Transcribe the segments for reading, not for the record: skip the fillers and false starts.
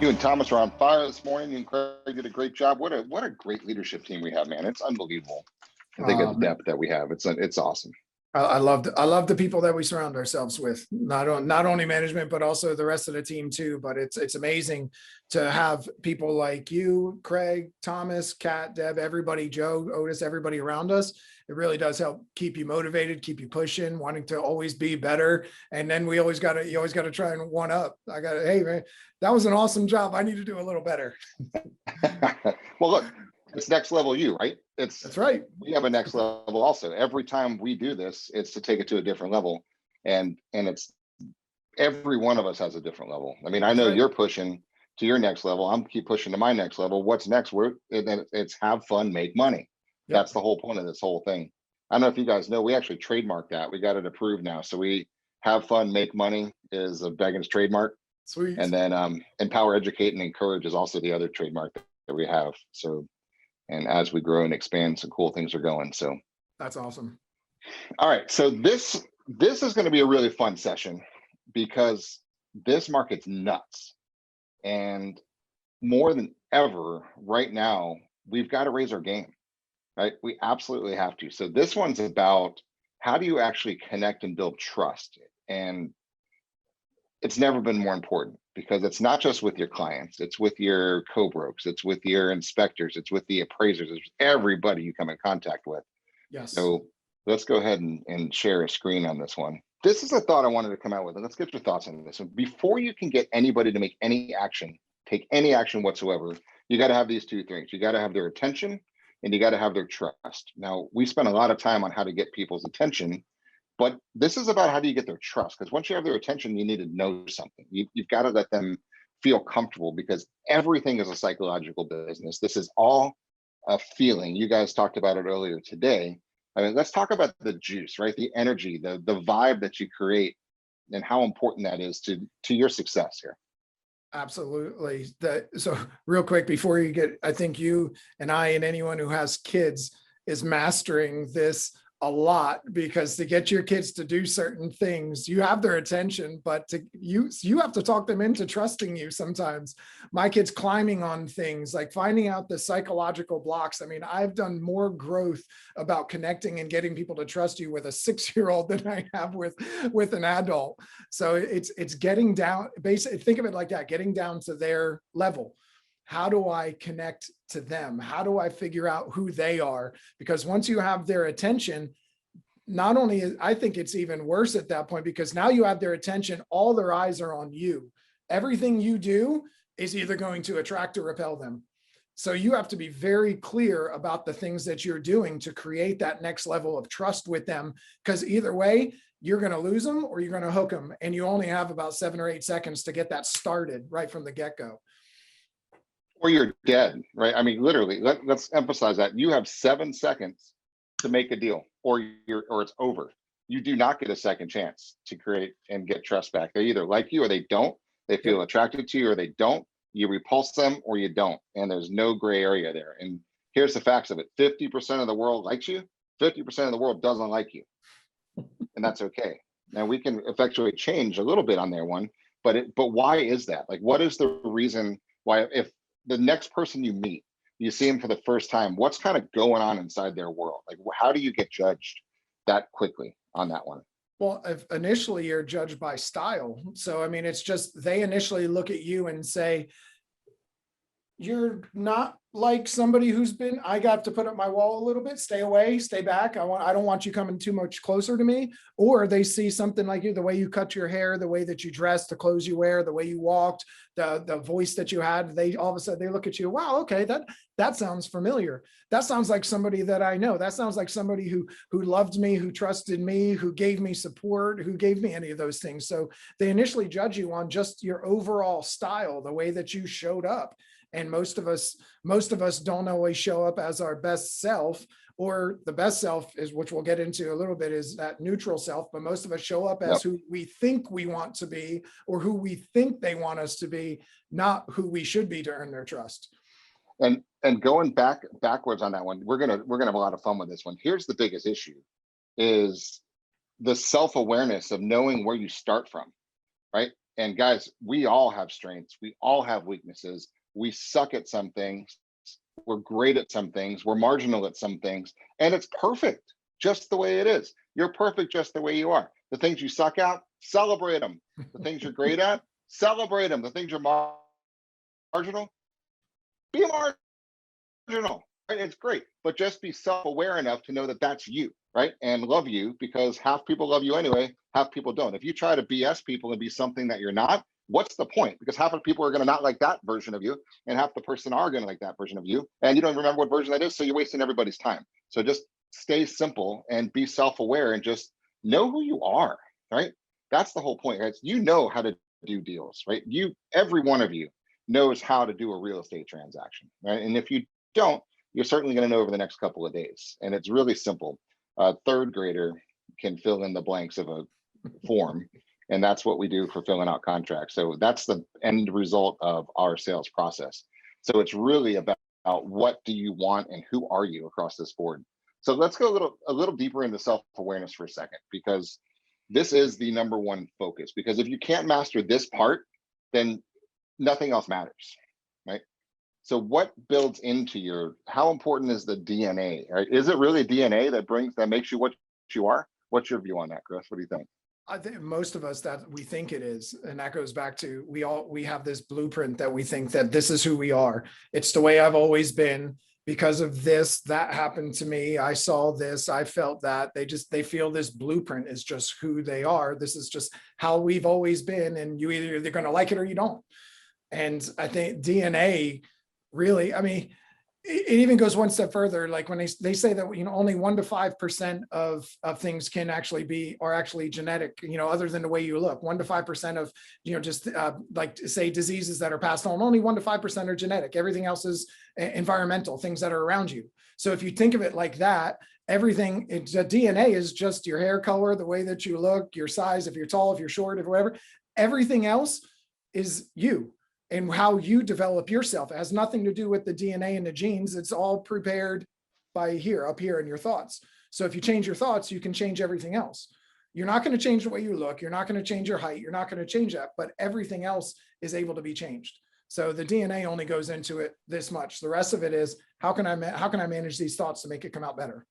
You and Thomas are on fire this morning, and Craig did a great job. What a great leadership team we have, man. It's unbelievable. I think of the depth that we have. It's awesome. I love the people that we surround ourselves with, not only management, but also the rest of the team too. But it's amazing to have people like you, Craig, Thomas, Kat, Deb, everybody, Joe, Otis, everybody around us. It really does help keep you motivated, keep you pushing, wanting to always be better. And then you always got to try and one up. Hey man, that was an awesome job. I need to do a little better. Well, look, it's next level you, right? That's right. We have a next level also. Every time we do this, it's to take it to a different level. And it's every one of us has a different level. I mean, I know you're pushing to your next level. I'm keep pushing to my next level. What's next? It's have fun, make money. Yep. That's the whole point of this whole thing. I don't know if you guys know, we actually trademarked that. We got it approved now. So we have fun, make money is a Beggins trademark. Sweet. And then empower, educate, and encourage is also the other trademark that we have. So, and as we grow and expand, some cool things are going. So that's awesome. All right. So this is going to be a really fun session because this market's nuts. And more than ever right now, we've got to raise our game, right? We absolutely have to. So this one's about how do you actually connect and build trust? And it's never been more important because it's not just with your clients, it's with your co-brokes, it's with your inspectors, it's with the appraisers, it's everybody you come in contact with. Yes. So let's go ahead and share a screen on this one. This is a thought I wanted to come out with, and let's get your thoughts on this. So before you can get anybody to make any action, take any action whatsoever, you got to have these two things. You got to have their attention and you got to have their trust. Now, we spend a lot of time on how to get people's attention, but this is about how do you get their trust? Because once you have their attention, you need to know something. You've got to let them feel comfortable because everything is a psychological business. This is all a feeling. You guys talked about it earlier today. I mean, let's talk about the juice, right? The energy, the vibe that you create and how important that is to your success here. Absolutely. So real quick before you get, I think you and I and anyone who has kids is mastering this a lot, because to get your kids to do certain things, you have their attention, but you have to talk them into trusting you sometimes. My kids climbing on things, like finding out the psychological blocks. I mean, I've done more growth about connecting and getting people to trust you with a 6-year-old than I have with an adult. So it's getting down, basically think of it like that, getting down to their level. How do I connect to them? How do I figure out who they are? Because once you have their attention, not only, I think it's even worse at that point, because now you have their attention, all their eyes are on you. Everything you do is either going to attract or repel them. So you have to be very clear about the things that you're doing to create that next level of trust with them, because either way, you're going to lose them or you're going to hook them. And you only have about 7 or 8 seconds to get that started right from the get-go. Or you're dead, right? I mean, literally, let's emphasize that. You have 7 seconds to make a deal, or it's over. You do not get a second chance to create and get trust back. They either like you or they don't. They feel attracted to you or they don't. You repulse them or you don't. And there's no gray area there. And here's the facts of it. 50% of the world likes you. 50% of the world doesn't like you. And that's okay. Now we can effectuate change a little bit on their one, but why is that? Like, what is the reason why, if the next person you meet, you see them for the first time, what's kind of going on inside their world? Like, how do you get judged that quickly on that one? Well, initially you're judged by style. So, I mean, it's just, they initially look at you and say, you're not like somebody who's been, I got to put up my wall a little bit, stay away, stay back. I don't want you coming too much closer to me. Or they see something like you, the way you cut your hair, the way that you dress, the clothes you wear, the way you walked, the voice that you had, they all of a sudden they look at you, wow, okay, that sounds familiar. That sounds like somebody that I know. That sounds like somebody who loved me, who trusted me, who gave me support, who gave me any of those things. So they initially judge you on just your overall style, the way that you showed up. And most of us don't always show up as our best self, or the best self is, which we'll get into a little bit, is that neutral self. But most of us show up as who we think we want to be, or who we think they want us to be, not who we should be to earn their trust. And going backwards on that one, we're gonna have a lot of fun with this one. Here's the biggest issue, is the self-awareness of knowing where you start from, right? And guys, we all have strengths. We all have weaknesses. We suck at some things. We're great at some things. We're marginal at some things. And it's perfect just the way it is. You're perfect just the way you are. The things you suck at, celebrate them. The things you're great at, celebrate them. The things you're marginal, be marginal. Right? It's great, but just be self-aware enough to know that that's you, right? And love you, because half people love you anyway, half people don't. If you try to BS people and be something that you're not, what's the point? Because half of people are going to not like that version of you, and half the person are going to like that version of you, and you don't remember what version that is, so you're wasting everybody's time. So just stay simple and be self-aware and just know who you are, right? That's the whole point, right? You know how to do deals, right? Every one of you knows how to do a real estate transaction, right? And if you don't, you're certainly going to know over the next couple of days. And it's really simple. A third grader can fill in the blanks of a form, and that's what we do for filling out contracts. So that's the end result of our sales process. So it's really about what do you want and who are you across this board. So let's go a little deeper into self-awareness for a second, because this is the number one focus. Because if you can't master this part, then nothing else matters, right? So what builds into how important is the DNA, right? Is it really DNA that makes you what you are? What's your view on that, Chris? What do you think? I think most of us, that we think it is, and that goes back to we have this blueprint that we think that this is who we are. It's the way I've always been. Because of this, that happened to me. I saw this, I felt that. They feel this blueprint is just who they are. This is just how we've always been, and they're going to like it or you don't. And I think DNA really, I mean, it even goes one step further. Like when they say that, only 1 to 5% of things can are actually genetic, other than the way you look. 1 to 5% of, just like say diseases that are passed on, only 1 to 5% are genetic. Everything else is environmental, things that are around you. So if you think of it like that, everything, the DNA is just your hair color, the way that you look, your size, if you're tall, if you're short, if whatever. Everything else is you. And how you develop yourself. It has nothing to do with the DNA and the genes. It's all prepared by up here in your thoughts. So if you change your thoughts, you can change everything else. You're not going to change the way you look. You're not going to change your height. You're not going to change that, but everything else is able to be changed. So the DNA only goes into it this much. The rest of it is how can I manage these thoughts to make it come out better?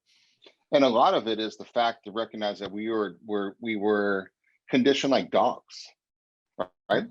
And a lot of it is the fact to recognize that we were conditioned like dogs, right?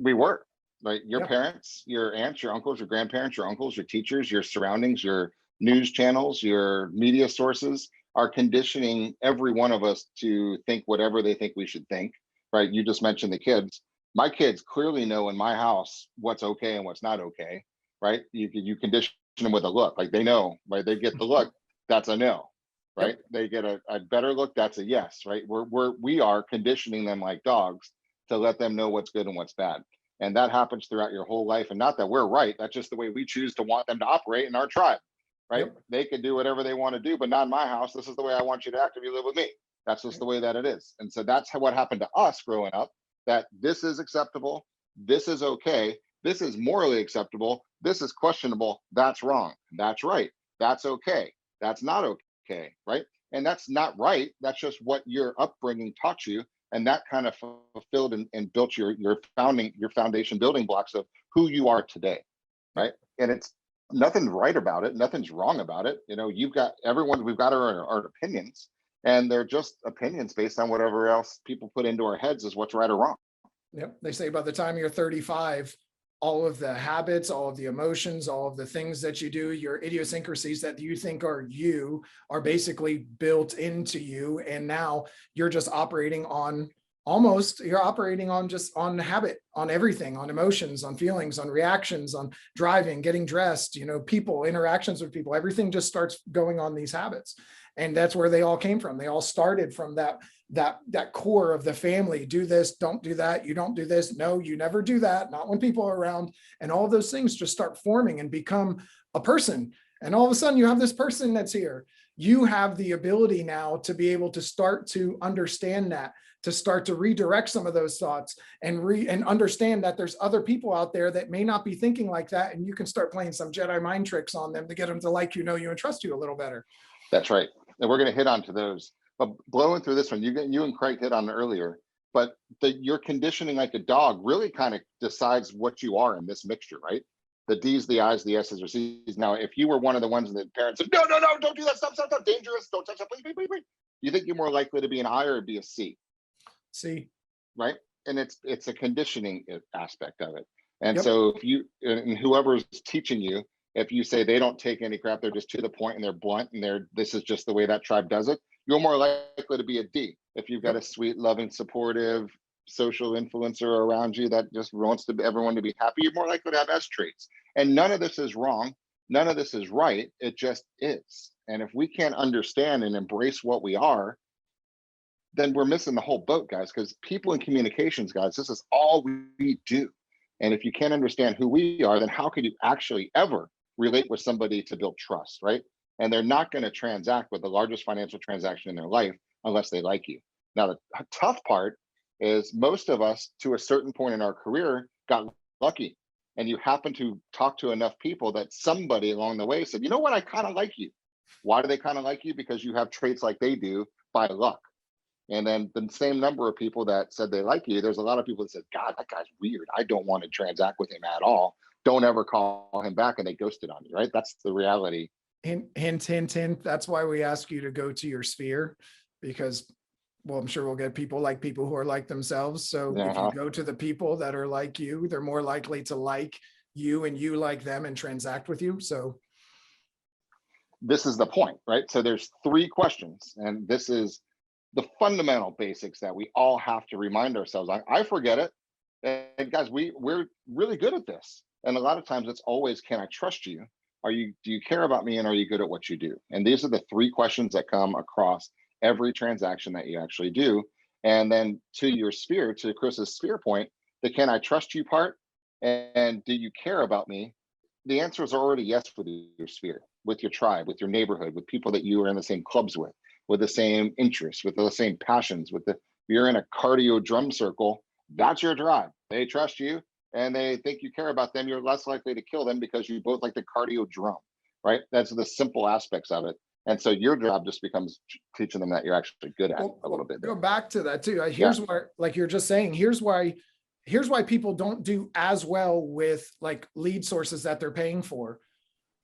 We were. Right, your parents, your aunts, your uncles, your grandparents, your uncles, your teachers, your surroundings, your news channels, your media sources are conditioning every one of us to think whatever they think we should think, right? You just mentioned the kids. My kids clearly know in my house what's okay and what's not okay, right? You condition them with a look, like they know, right? They get the look, that's a no, right? They get a better look, that's a yes, right? We are conditioning them like dogs to let them know what's good and what's bad. And that happens throughout your whole life. And not that we're right, that's just the way we choose to want them to operate in our tribe, right? They can do whatever they want to do, but not in my house. This is the way I want you to act if you live with me. That's just the way that it is. And so that's what happened to us growing up, that this is acceptable, this is okay, this is morally acceptable, this is questionable, that's wrong, that's right, that's okay, that's not okay, right? And that's not right, that's just what your upbringing taught you. And that kind of fulfilled and built your foundation building blocks of who you are today, right? And it's nothing right about it, nothing's wrong about it. We've got our opinions, and they're just opinions based on whatever else people put into our heads is what's right or wrong. Yep. They say by the time you're 35, all of the habits, all of the emotions, all of the things that you do, your idiosyncrasies that you think are basically built into you. And now you're just operating on on habit, on everything, on emotions, on feelings, on reactions, on driving, getting dressed, people, interactions with people, everything just starts going on these habits. And that's where they all came from. They all started from that core of the family. Do this, don't do that. You don't do this. No, you never do that. Not when people are around. And all those things just start forming and become a person. And all of a sudden you have this person that's here. You have the ability now to be able to start to understand that, to start to redirect some of those thoughts and understand that there's other people out there that may not be thinking like that. And you can start playing some Jedi mind tricks on them to get them to like you, know you, and trust you a little better. That's right. And we're going to hit onto those. But blowing through this one, you and Craig hit on earlier. but your conditioning like a dog really kind of decides what you are in this mixture, right? The D's, the I's, the S's, or C's. Now, if you were one of the ones that parents said, no, no, no, don't do that, stop, stop, stop, dangerous, don't touch that, please, please, please, please. You think you're more likely to be an I or be a C, See, right? And it's a conditioning aspect of it. And Yep. so if you, and whoever's teaching you, if you say they don't take any crap, they're just to the point and they're blunt and this is just the way that tribe does it, you're more likely to be a D. If you've got Yep. a sweet, loving, supportive social influencer around you that just wants everyone to be happy, you're more likely to have S traits. And none of this is wrong. None of this is right. It just is. And if we can't understand and embrace what we are, then we're missing the whole boat, guys, because people in communications, guys, this is all we do. And if you can't understand who we are, then how could you actually ever relate with somebody to build trust, right? And they're not going to transact with the largest financial transaction in their life unless they like you. Now, the tough part is most of us, to a certain point in our career, got lucky. And you happen to talk to enough people that somebody along the way said, you know what, I kind of like you. Why do they kind of like you? Because you have traits like they do by luck. And then the same number of people that said they like you, there's a lot of people that said, God, that guy's weird. I don't want to transact with him at all. Don't ever call him back. And they ghosted on you, right? That's the reality. hint, hint, hint, hint. That's why we ask you to go to your sphere, because, well, I'm sure we'll get people who are like themselves. So if you go to the people that are like you, they're more likely to like you and you like them and transact with you. So this is the point, right? So there's 3 questions, and this is the fundamental basics that we all have to remind ourselves. I forget it. And guys, we're really good at this. And a lot of times it's always, can I trust you? Do you care about me? And are you good at what you do? And these are the 3 questions that come across every transaction that you actually do. And then to your sphere, to Chris's sphere point, the can I trust you part, and do you care about me? The answers are already yes with your sphere, with your tribe, with your neighborhood, with people that you are in the same clubs with the same interests, with the same passions, you're in a cardio drum circle, that's your tribe. They trust you and they think you care about them. You're less likely to kill them because you both like the cardio drum, right? That's the simple aspects of it. And so your job just becomes teaching them that you're actually good at a little bit. Go back to that too. Here's where, like you're just saying, here's why people don't do as well with like lead sources that they're paying for.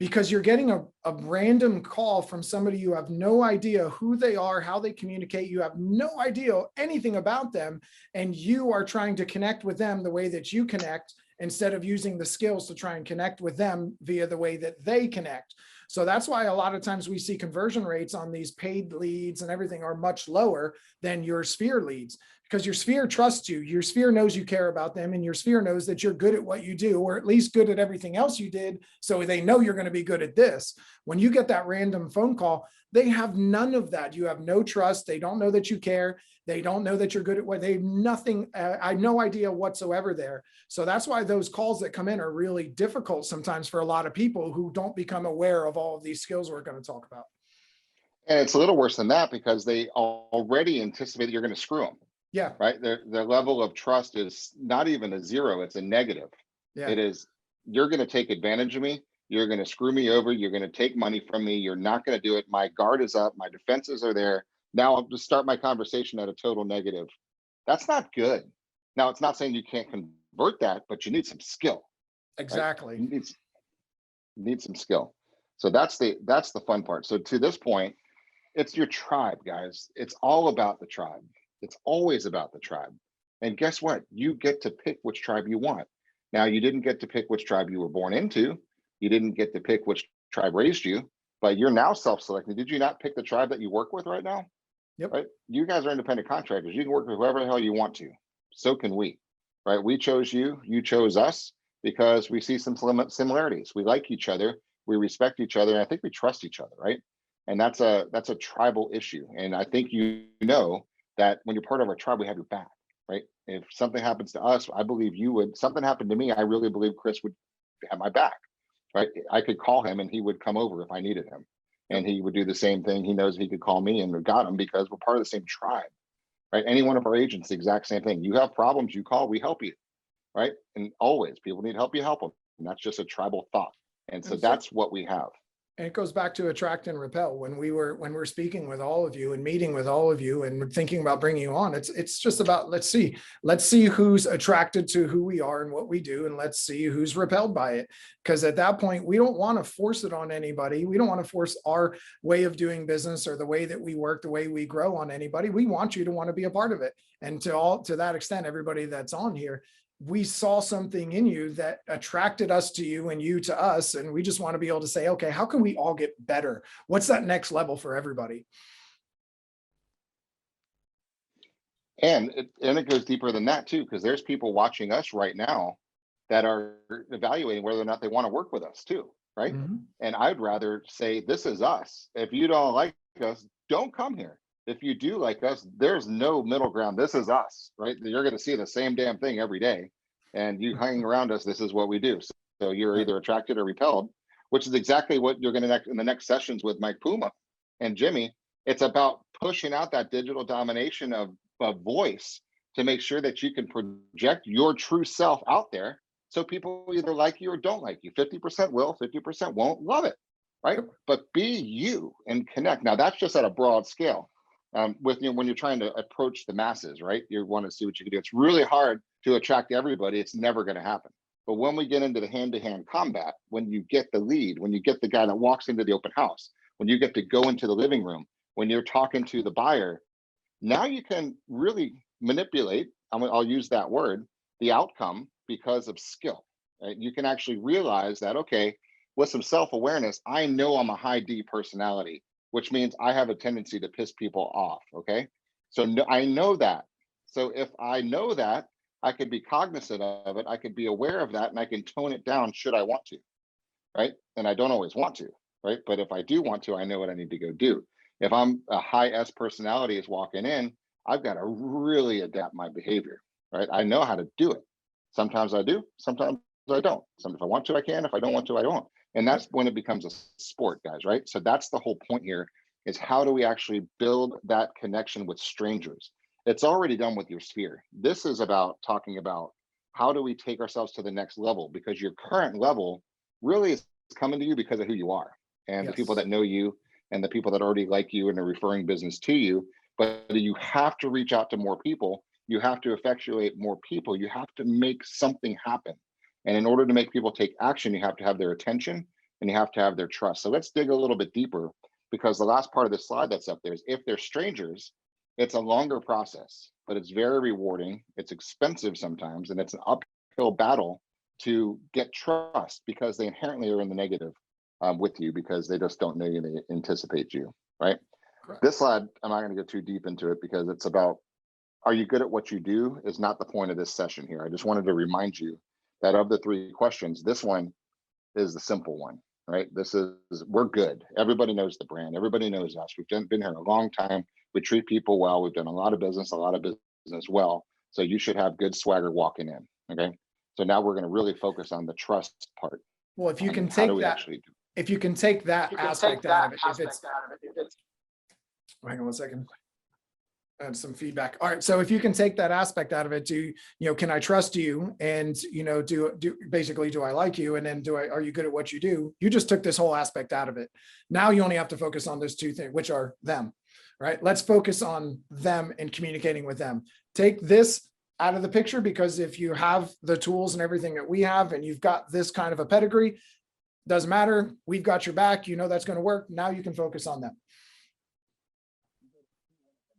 Because you're getting a random call from somebody you have no idea who they are, how they communicate. You have no idea anything about them. And you are trying to connect with them the way that you connect, instead of using the skills to try and connect with them via the way that they connect. So that's why a lot of times we see conversion rates on these paid leads and everything are much lower than your sphere leads, because your sphere trusts you. Your sphere knows you care about them, and your sphere knows that you're good at what you do, or at least good at everything else you did. So they know you're going to be good at this. When you get that random phone call, they have none of that. You have no trust. They don't know that you care. They don't know that you're good at what they have nothing. I have no idea whatsoever there. So that's why those calls that come in are really difficult sometimes for a lot of people who don't become aware of all of these skills we're going to talk about. And it's a little worse than that, because they already anticipate that you're going to screw them. Yeah. Right. Their level of trust is not even a 0. It's a negative. Yeah. It is, you're going to take advantage of me. You're going to screw me over. You're going to take money from me. You're not going to do it. My guard is up. My defenses are there. Now I'll just start my conversation at a total negative. That's not good. Now, it's not saying you can't convert that, but you need some skill. Exactly. Right? You need some skill. So that's the fun part. So to this point, it's your tribe, guys. It's all about the tribe. It's always about the tribe. And guess what? You get to pick which tribe you want. Now, you didn't get to pick which tribe you were born into. You didn't get to pick which tribe raised you, but you're now self-selecting. Did you not pick the tribe that you work with right now? Yep. Right. You guys are independent contractors. You can work with whoever the hell you want to. So can we. Right. We chose you. You chose us because we see some similarities. We like each other. We respect each other. And I think we trust each other. Right. And that's a tribal issue. And I think you know that when you're part of our tribe, we have your back. Right. If something happens to us, I believe you would. Something happened to me, I really believe Chris would have my back. Right. I could call him and he would come over if I needed him. And he would do the same thing. He knows he could call me and we got him because we're part of the same tribe, right? Any one of our agents, the exact same thing. You have problems, you call, we help you, right? And always, people need help, you help them. And that's just a tribal thought. And so that's what we have. And it goes back to attract and repel. When we're speaking with all of you and meeting with all of you and thinking about bringing you on, it's just about, let's see who's attracted to who we are and what we do, and let's see who's repelled by it. Because at that point, we don't want to force it on anybody. We don't want to force our way of doing business or the way that we work, the way we grow on anybody. We want you to want to be a part of it. And to that extent, everybody that's on here, we saw something in you that attracted us to you and you to us. And we just want to be able to say, okay, how can we all get better? What's that next level for everybody? And it goes deeper than that too, because there's people watching us right now that are evaluating whether or not they want to work with us too, right? Mhm. And I'd rather say, this is us. If you don't like us, don't come here. If you do like us, there's no middle ground. This is us, right? You're going to see the same damn thing every day. And you hanging around us, this is what we do. So you're either attracted or repelled, which is exactly what you're going to in the next sessions with Mike Puma and Jimmy. It's about pushing out that digital domination of voice to make sure that you can project your true self out there. So people either like you or don't like you. 50% will, 50% won't. Love it, right? But be you and connect. Now that's just at a broad scale. With when you're trying to approach the masses, right? You want to see what you can do. It's really hard to attract everybody. It's never going to happen. But when we get into the hand-to-hand combat, when you get the lead, when you get the guy that walks into the open house, when you get to go into the living room, when you're talking to the buyer, now you can really manipulate, I'll use that word, the outcome because of skill. Right? You can actually realize that, okay, with some self-awareness, I know I'm a high D personality, which means I have a tendency to piss people off, okay? So I know that. So if I know that, I could be cognizant of it, I could be aware of that, and I can tone it down should I want to, right? And I don't always want to, right? But if I do want to, I know what I need to go do. If I'm a high S personality is walking in, I've got to really adapt my behavior, right? I know how to do it. Sometimes I do, sometimes I don't. If I want to, I can. If I don't want to, I don't. And that's when it becomes a sport, guys, right? So that's the whole point here, is how do we actually build that connection with strangers? It's already done with your sphere. This is about talking about how do we take ourselves to the next level, because your current level really is coming to you because of who you are and the people that know you and the people that already like you and are referring business to you. But you have to reach out to more people. You have to effectuate more people. You have to make something happen. And in order to make people take action, you have to have their attention and you have to have their trust. So let's dig a little bit deeper, because the last part of the slide that's up there is, if they're strangers, it's a longer process, but it's very rewarding. It's expensive sometimes, and it's an uphill battle to get trust, because they inherently are in the negative with you, because they just don't know you, they anticipate you, right? Correct. This slide, I'm not going to go too deep into it, because it's about, are you good at what you do is not the point of this session here. I just wanted to remind you that of the 3 questions, this one is the simple one, right? This is, we're good. Everybody knows the brand. Everybody knows us. We've been here a long time. We treat people well. We've done a lot of business well. So you should have good swagger walking in, okay? So now we're going to really focus on the trust part. Well, if you can How do take we that, actually do? if you can take that aspect out of it, if it's, hang on one second. I had some feedback. All right. So if you can take that aspect out of it, can I trust you? And, basically, do I like you? And then are you good at what you do? You just took this whole aspect out of it. Now you only have to focus on those 2 things, which are them, right? Let's focus on them and communicating with them. Take this out of the picture, because if you have the tools and everything that we have, and you've got this kind of a pedigree, doesn't matter. We've got your back. That's going to work. Now you can focus on them.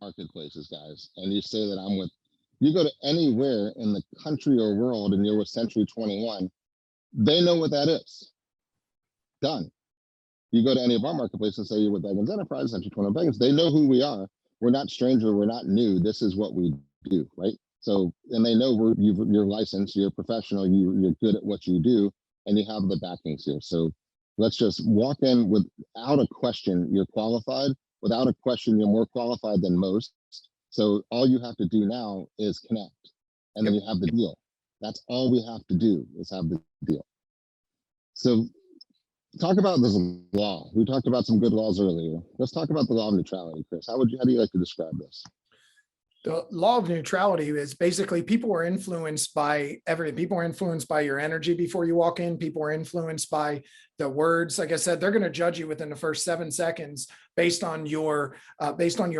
Marketplaces, guys, and you say that I'm with, you go to anywhere in the country or world and you're with Century 21, they know what that is. Done. You go to any of our marketplaces and say you're with Beggins Enterprise, Century 21 Beggins, they know who we are. We're not stranger, we're not new. This is what we do, right? So, and they know you're licensed, you're professional, you're good at what you do, and you have the backings here. So let's just walk in without a question, you're qualified. Without a question, you're more qualified than most. So all you have to do now is connect, and then you have the deal. That's all we have to do, is have the deal. So talk about this law. We talked about some good laws earlier. Let's talk about the law of neutrality, Chris. How do you like to describe this? The law of neutrality is basically people are influenced by everything. People are influenced by your energy before you walk in. People are influenced by the words. Like I said, they're going to judge you within the first 7 seconds based on your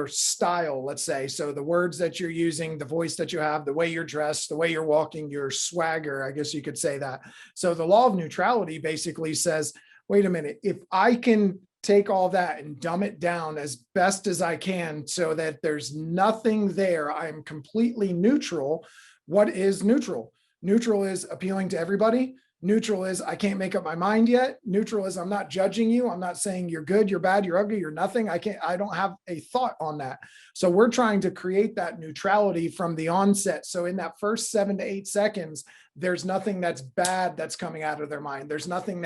style, let's say. So the words that you're using, the voice that you have, the way you're dressed, the way you're walking, your swagger, I guess you could say that. So the law of neutrality basically says, wait a minute, if I can take all that and dumb it down as best as I can so that there's nothing there, I'm completely neutral. What is neutral? Neutral is appealing to everybody. Neutral is I can't make up my mind yet. Neutral is I'm not judging you. I'm not saying you're good, you're bad, you're ugly, you're nothing. I don't have a thought on that. So we're trying to create that neutrality from the onset. So in that first 7 to 8 seconds, there's nothing that's bad that's coming out of their mind. There's nothing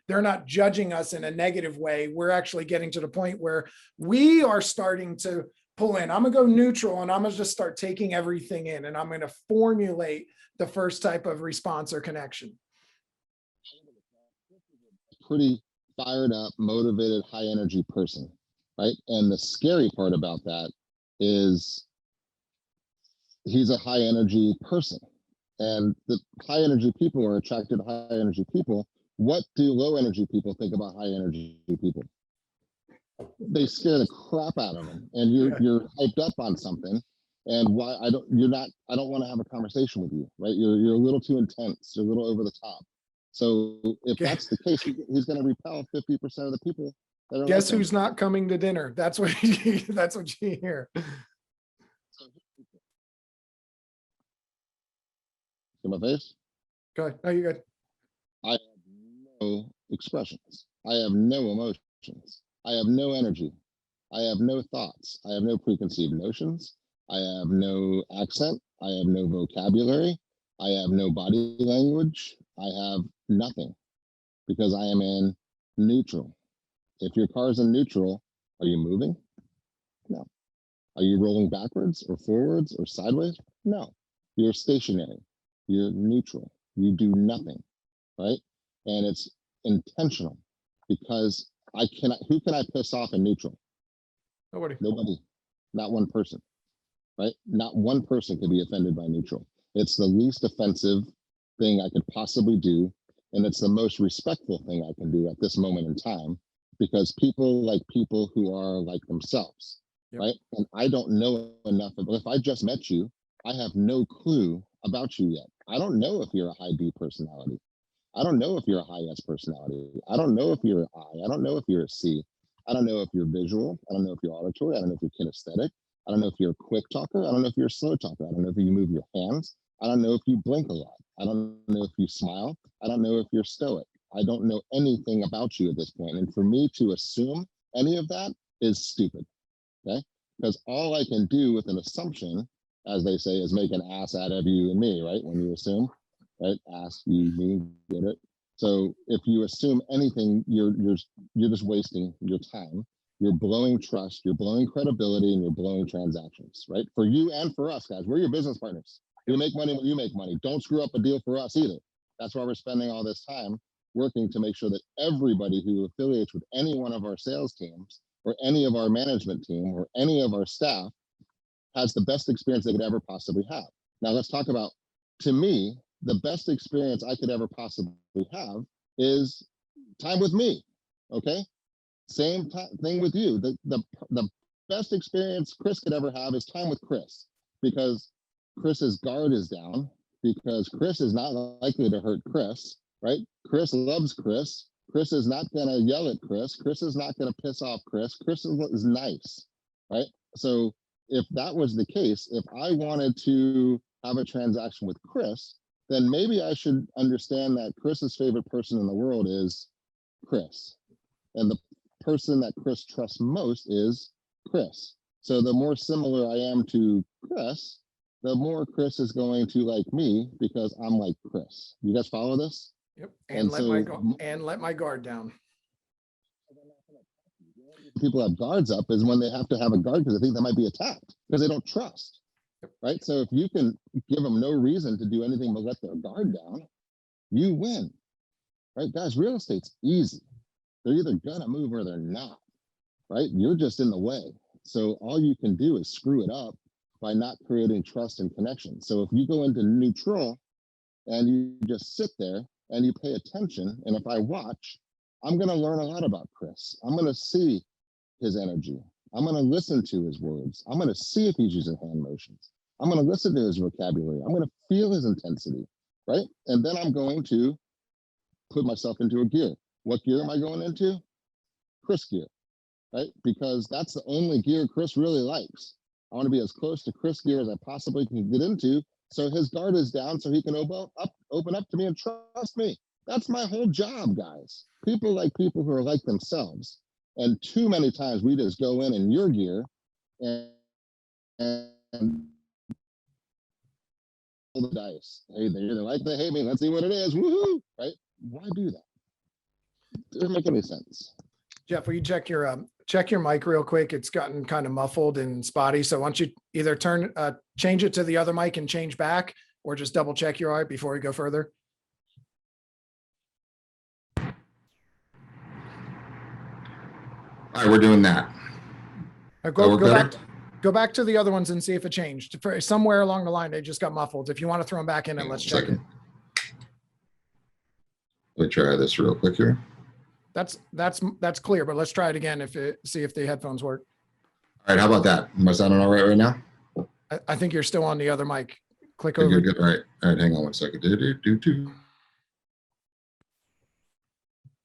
they're not judging us in a negative way. We're actually getting to the point where we are starting to pull in. I'm gonna go neutral and I'm gonna just start taking everything in and I'm gonna formulate the first type of response or connection. Pretty fired up, motivated, high energy person, right? And the scary part about that is he's a high energy person. And the high energy people are attracted to high energy people. What do low energy people think about high energy people? They scare the crap out of them. And you're hyped up on something. And why I don't want to have a conversation with you, right? You're a little too intense, you're a little over the top. So if that's the case, he's going to repel 50% of the people that are. Guess who's not coming to dinner? That's what that's what you hear. In my face? Go ahead. No, you're good. I have no expressions. I have no emotions. I have no energy. I have no thoughts. I have no preconceived notions. I have no accent. I have no vocabulary. I have no body language. I have nothing because I am in neutral. If your car is in neutral, are you moving? No. Are you rolling backwards or forwards or sideways? No. You're stationary. You're neutral. You do nothing, right? And it's intentional because who can I piss off in neutral? Nobody. Nobody. Not one person, right? Not one person could be offended by neutral. It's the least offensive thing I could possibly do. And it's the most respectful thing I can do at this moment in time because people like people who are like themselves, right? And I don't know enough. If I just met you, I have no clue about you yet. I don't know if you're a high D personality. I don't know if you're a high S personality. I don't know if you're an I. I don't know if you're a C. I don't know if you're visual. I don't know if you're auditory. I don't know if you're kinesthetic. I don't know if you're a quick talker. I don't know if you're a slow talker. I don't know if you move your hands. I don't know if you blink a lot. I don't know if you smile. I don't know if you're stoic. I don't know anything about you at this point. And for me to assume any of that is stupid, okay? Because all I can do with an assumption, as they say, is make an ass out of you and me, right? When you assume, right? Ask, you, me, get it? So if you assume anything, you're just wasting your time. You're blowing trust, you're blowing credibility, and you're blowing transactions, right? For you and for us, guys. We're your business partners. We make money when you make money. Don't screw up a deal for us either. That's why we're spending all this time working to make sure that everybody who affiliates with any one of our sales teams or any of our management team or any of our staff has the best experience they could ever possibly have. Now let's talk about, to me, the best experience I could ever possibly have is time with me, okay? Same thing with you. The best experience Chris could ever have is time with Chris because Chris's guard is down because Chris is not likely to hurt Chris, right? Chris loves Chris. Chris is not going to yell at Chris. Chris is not going to piss off Chris. Chris is nice, right? So if that was the case, if I wanted to have a transaction with Chris, then maybe I should understand that Chris's favorite person in the world is Chris. And the person that Chris trusts most is Chris. So the more similar I am to Chris, the more Chris is going to like me because I'm like Chris. You guys follow this? Yep. And let my guard down. People have guards up is when they have to have a guard because they think they might be attacked because they don't trust. Right? So if you can give them no reason to do anything but let their guard down, you win. Right? Guys, real estate's easy. They're either gonna move or they're not. Right? You're just in the way. So all you can do is screw it up by not creating trust and connection. So if you go into neutral and you just sit there and you pay attention, and if I watch, I'm going to learn a lot about Chris. I'm going to see his energy. I'm going to listen to his words. I'm going to see if he's using hand motions. I'm going to listen to his vocabulary. I'm going to feel his intensity, right? And then I'm going to put myself into a gear. What gear am I going into? Chris gear, right? Because that's the only gear Chris really likes. I want to be as close to Chris gear as I possibly can get into, so his guard is down, so he can open up to me and trust me. That's my whole job, guys. People like people who are like themselves. And too many times we just go in your gear and roll the dice. Hey, they either like they hate me. Let's see what it is. Woohoo! Right? Why do that? It doesn't make any sense. Jeff, will you check your mic real quick? It's gotten kind of muffled and spotty. So why don't you either change it to the other mic and change back, or just double check your art before we go further. All right, we're doing that. Go back to the other ones and see if it changed. Somewhere along the line, they just got muffled. If you want to throw them back in, and let's check it. Let me try this real quick here. That's clear, but let's try it again. See if the headphones work. All right, how about that? Am I sounding all right now? I think you're still on the other mic. Click Good, over. good. All right, hang on one second.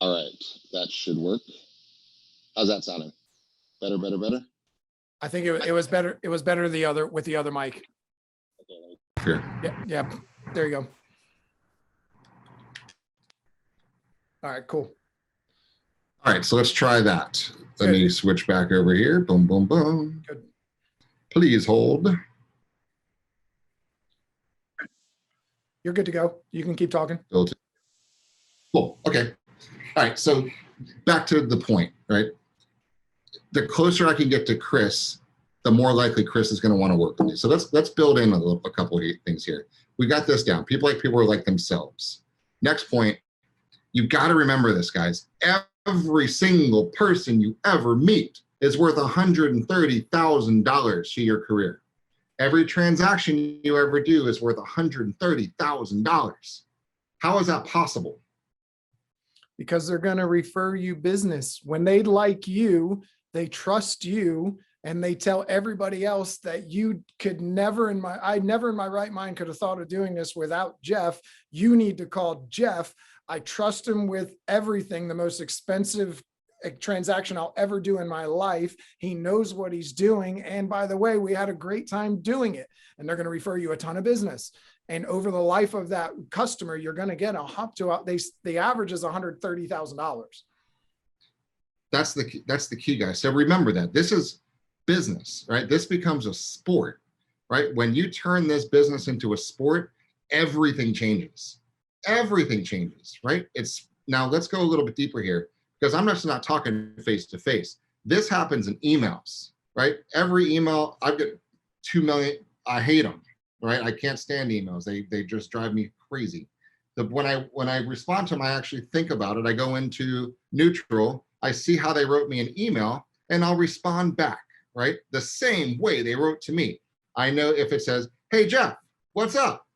All right, that should work. How's that sounding? Better. I think it was better. It was better with the other mic. Okay. Here. Yeah. There you go. All right, cool. All right, so let's try that. Let me switch back over here. Boom, boom, boom. Good. Please hold. You're good to go. You can keep talking. Cool. Okay. All right. So back to the point, right? The closer I can get to Chris, the more likely Chris is going to want to work with me. So let's build in a couple of things here. We got this down. People who are like themselves. Next point, you got to remember this, guys. Every single person you ever meet is worth $130,000 to your career. Every transaction you ever do is worth $130,000. How is that possible? Because they're going to refer you business. When they like you, they trust you, and they tell everybody else that you could never I never in my right mind could have thought of doing this without Jeff. You need to call Jeff. I trust him with everything, the most expensive transaction I'll ever do in my life. He knows what he's doing. And by the way, we had a great time doing it. And they're going to refer you a ton of business. And over the life of that customer, you're going to get the average is $130,000. That's the key, guys. So remember that this is business, right? This becomes a sport, right? When you turn this business into a sport, everything changes. Everything changes, right? Now let's go a little bit deeper here, because I'm just not talking face to face. This happens in emails, right? Every email, I've got 2 million, I hate them, right? I can't stand emails. They just drive me crazy. When I respond to them, I actually think about it. I go into neutral, I see how they wrote me an email, and I'll respond back, right? The same way they wrote to me. I know if it says, hey, Jeff, what's up?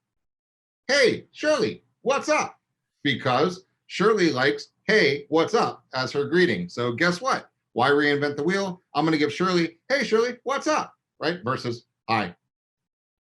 Hey, Shirley, what's up? Because Shirley likes, hey, what's up, as her greeting. So guess what? Why reinvent the wheel? I'm going to give Shirley, hey, Shirley, what's up? Right? Versus, hi,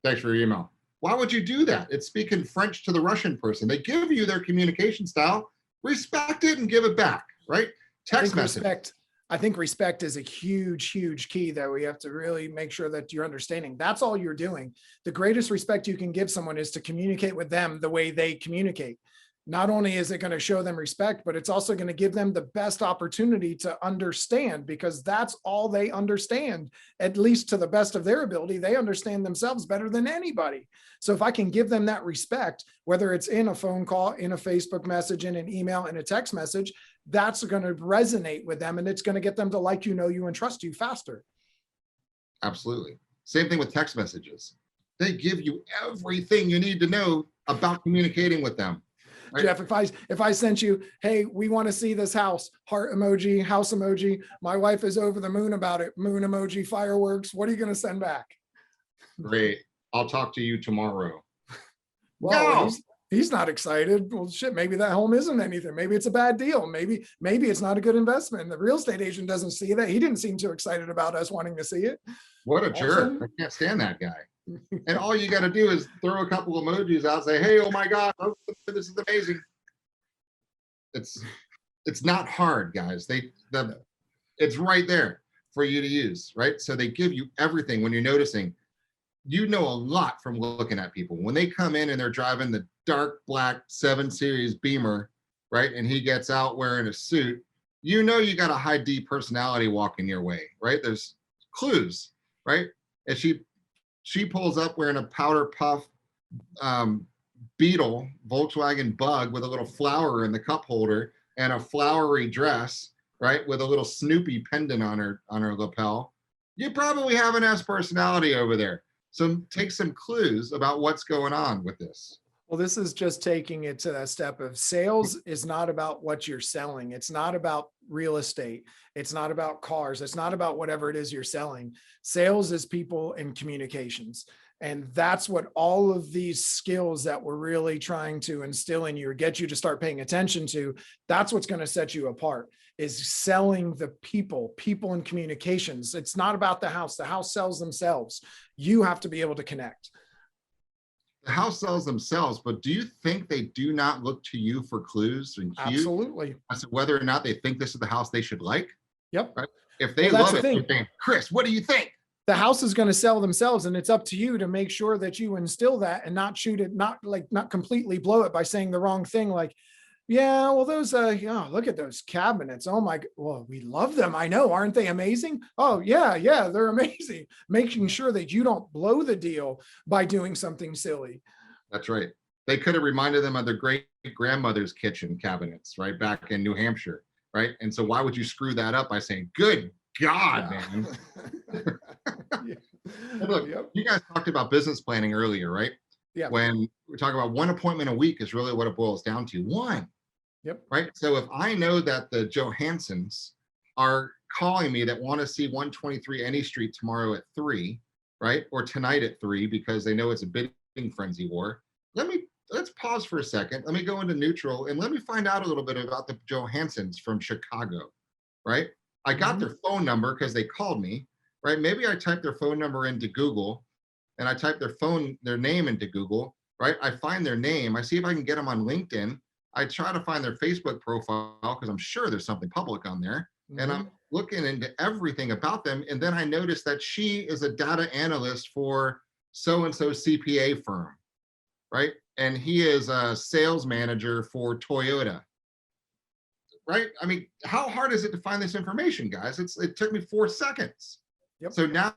thanks for your email. Why would you do that? It's speaking French to the Russian person. They give you their communication style, respect it and give it back, right? Text message. I think respect is a huge, huge key that we have to really make sure that you're understanding. That's all you're doing. The greatest respect you can give someone is to communicate with them the way they communicate. Not only is it going to show them respect, but it's also going to give them the best opportunity to understand, because that's all they understand, at least to the best of their ability. They understand themselves better than anybody. So if I can give them that respect, whether it's in a phone call, in a Facebook message, in an email, in a text message, that's going to resonate with them, and it's going to get them to like you, know you, and trust you faster. Absolutely. Same thing with text messages. They give you everything you need to know about communicating with them. Right? Jeff, if I sent you, hey, we want to see this house, heart emoji, house emoji, my wife is over the moon about it, moon emoji, fireworks, what are you going to send back? Great. I'll talk to you tomorrow. Well, No! he's not excited. Well, shit, maybe that home isn't anything. Maybe it's a bad deal. Maybe it's not a good investment. The real estate agent doesn't see that. He didn't seem too excited about us wanting to see it. What a All of a jerk. sudden- I can't stand that guy. And all you got to do is throw a couple emojis out, say, hey, oh my God, oh, this is amazing. It's not hard, guys. It's right there for you to use, right? So they give you everything when you're noticing. You know a lot from looking at people. When they come in and they're driving the dark black 7 Series Beamer, right? And he gets out wearing a suit, you know you got a high D personality walking your way, right? There's clues, right? And she pulls up wearing a powder puff Beetle Volkswagen Bug with a little flower in the cup holder and a flowery dress, right? With a little Snoopy pendant on her lapel. You probably have an S personality over there. So take some clues about what's going on with this. Well, this is just taking it to that step of sales is not about what you're selling. It's not about real estate. It's not about cars. It's not about whatever it is you're selling. Sales is people and communications. And that's what all of these skills that we're really trying to instill in you or get you to start paying attention to, that's what's going to set you apart, is selling the people and communications. It's not about the house. The house sells themselves. You have to be able to connect. The house sells themselves, but do you think they do not look to you for clues and cues Absolutely. as to whether or not they think this is the house they should like? Yep. Right? If they Well, that's love the it, thing. they're saying, Chris, what do you think? The house is going to sell themselves, and it's up to you to make sure that you instill that and not shoot it, not completely blow it by saying the wrong thing. Like, yeah, well, those, look at those cabinets. Oh my, well, we love them. I know. Aren't they amazing? Oh yeah, they're amazing. Making sure that you don't blow the deal by doing something silly. That's right. They could have reminded them of their great grandmother's kitchen cabinets, right? Back in New Hampshire, right? And so why would you screw that up by saying, good God, man. And look, you guys talked about business planning earlier, right? Yeah. When we talk about one appointment a week is really what it boils down to. One. Yep. Right. So if I know that the Johanssons are calling me that want to see 123 Any Street tomorrow at 3, right? Or tonight at 3, because they know it's a bidding frenzy war. Let's pause for a second. Let me go into neutral and let me find out a little bit about the Johanssons from Chicago, right? I got their phone number because they called me, right? Maybe I typed their phone number into Google and I type their name into Google, right? I find their name. I see if I can get them on LinkedIn. I try to find their Facebook profile because I'm sure there's something public on there. And I'm looking into everything about them. And then I notice that she is a data analyst for so-and-so CPA firm, right? And he is a sales manager for Toyota, right? I mean, how hard is it to find this information, guys? It took me 4 seconds. Yep. So now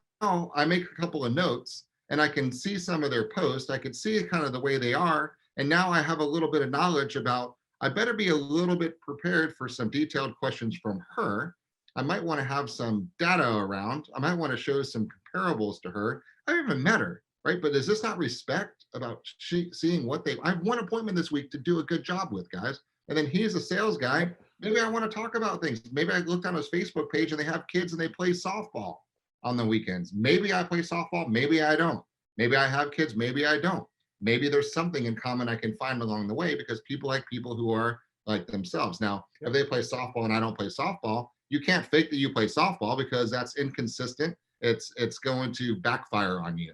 I make a couple of notes and I can see some of their posts. I can see kind of the way they are. And now I have a little bit of knowledge about, I better be a little bit prepared for some detailed questions from her. I might want to have some data around. I might want to show some comparables to her. I haven't even met her, right? But is this not respect about seeing what I have one appointment this week to do a good job with, guys. And then he's a sales guy. Maybe I want to talk about things. Maybe I looked on his Facebook page and they have kids and they play softball on the weekends. Maybe I play softball. Maybe I don't. Maybe I have kids. Maybe I don't. Maybe there's something in common I can find along the way because people like people who are like themselves. Now, if they play softball and I don't play softball, you can't fake that you play softball because that's inconsistent. It's going to backfire on you.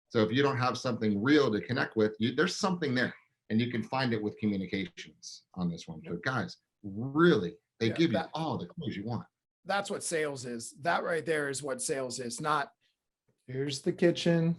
So if you don't have something real to connect with, there's something there and you can find it with communications on this one. So guys, really, they give you all the clues you want. That's what sales is. That right there is what sales is. Not, here's the kitchen.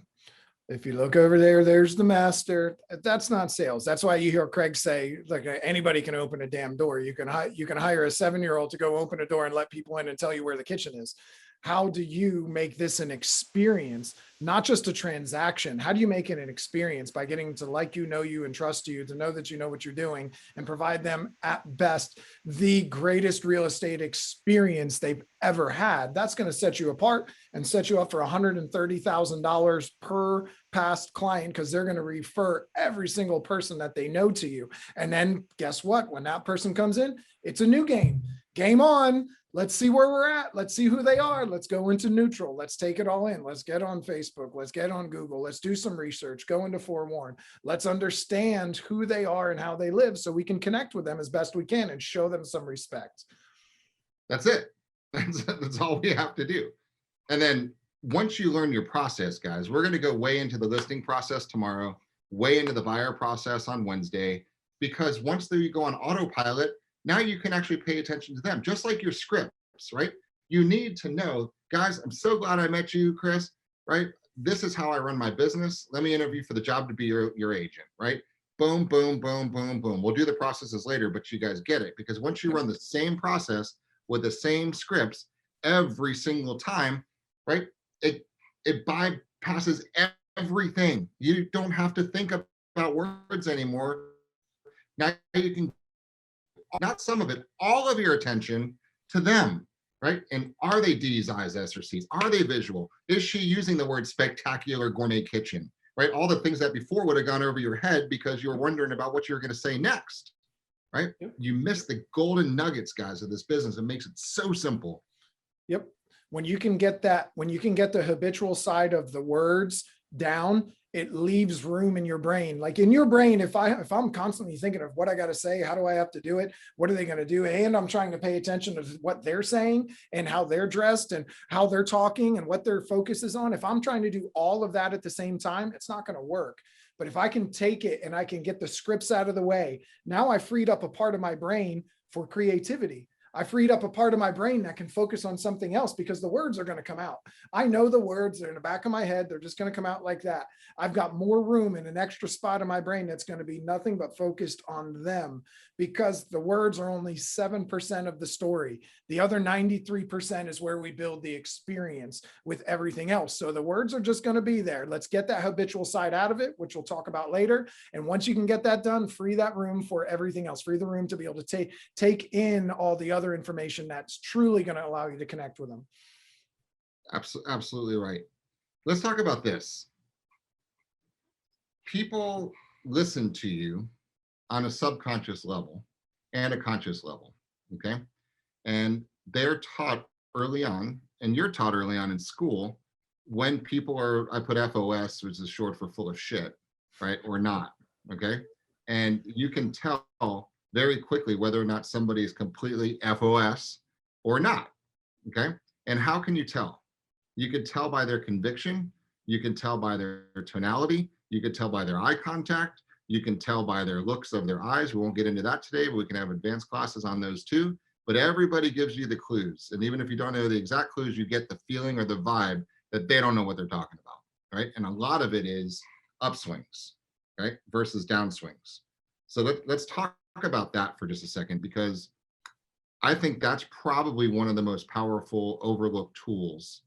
If you look over there, there's the master. That's not sales. That's why you hear Craig say, like, anybody can open a damn door. You can hire a 7-year-old to go open a door and let people in and tell you where the kitchen is. How do you make this an experience, not just a transaction? How do you make it an experience by getting to like you, know you, and trust you, to know that you know what you're doing and provide them at best the greatest real estate experience they've ever had? That's going to set you apart and set you up for $130,000 per past client because they're going to refer every single person that they know to you. And then guess what? When that person comes in, it's a new game. Game on. let's see where we're at. Let's see who they are. Let's go into neutral. Let's take it all in. Let's get on Facebook. Let's get on Google. Let's do some research, go into forewarn. Let's understand who they are and how they live so we can connect with them as best we can and show them some respect. That's it. That's all we have to do. And then once you learn your process, guys, we're going to go way into the listing process tomorrow, way into the buyer process on Wednesday, because once you go on autopilot, now you can actually pay attention to them, just like your scripts, right? You need to know, guys, I'm so glad I met you, Chris, right? This is how I run my business. Let me interview for the job to be your agent, right? Boom, boom, boom, boom, boom. We'll do the processes later, but you guys get it, because once you run the same process with the same scripts every single time, right? It bypasses everything. You don't have to think about words anymore. Now you can, not some of it, all of your attention to them, right? And are they D's, I's, S, or C's? Are they visual? Is she using the word spectacular gourmet kitchen, right? All the things that before would have gone over your head because you were wondering about what you were going to say next, right? You miss the golden nuggets, guys, of this business. It makes it so simple. Yep. When you can get that, when you can get the habitual side of the words down, it leaves room in your brain. Like in your brain, if I'm constantly thinking of what I got to say, how do I have to do it? What are they going to do? And I'm trying to pay attention to what they're saying and how they're dressed and how they're talking and what their focus is on. If I'm trying to do all of that at the same time, it's not going to work. But if I can take it and I can get the scripts out of the way, now I freed up a part of my brain for creativity. I freed up a part of my brain that can focus on something else because the words are going to come out. I know the words, they're in the back of my head. They're just going to come out like that. I've got more room in an extra spot of my brain that's going to be nothing but focused on them because the words are only 7% of the story. The other 93% is where we build the experience with everything else. So the words are just going to be there. Let's get that habitual side out of it, which we'll talk about later. And once you can get that done, free that room for everything else. Free the room to be able to take in all the other information that's truly going to allow you to connect with them. Absolutely right. Let's talk about this. People listen to you on a subconscious level and a conscious level, okay? And they're taught early on, and you're taught early on in school, when people are, I put FOS, which is short for full of shit, right? Or not, okay? And you can tell very quickly whether or not somebody is completely FOS or not, okay? And how can you tell? You can tell by their conviction, you can tell by their tonality, you can tell by their eye contact, you can tell by their looks of their eyes. We won't get into that today, but we can have advanced classes on those too. But everybody gives you the clues. And even if you don't know the exact clues, you get the feeling or the vibe that they don't know what they're talking about, right? And a lot of it is upswings, right? Versus downswings. So let's talk about that for just a second, because I think that's probably one of the most powerful overlooked tools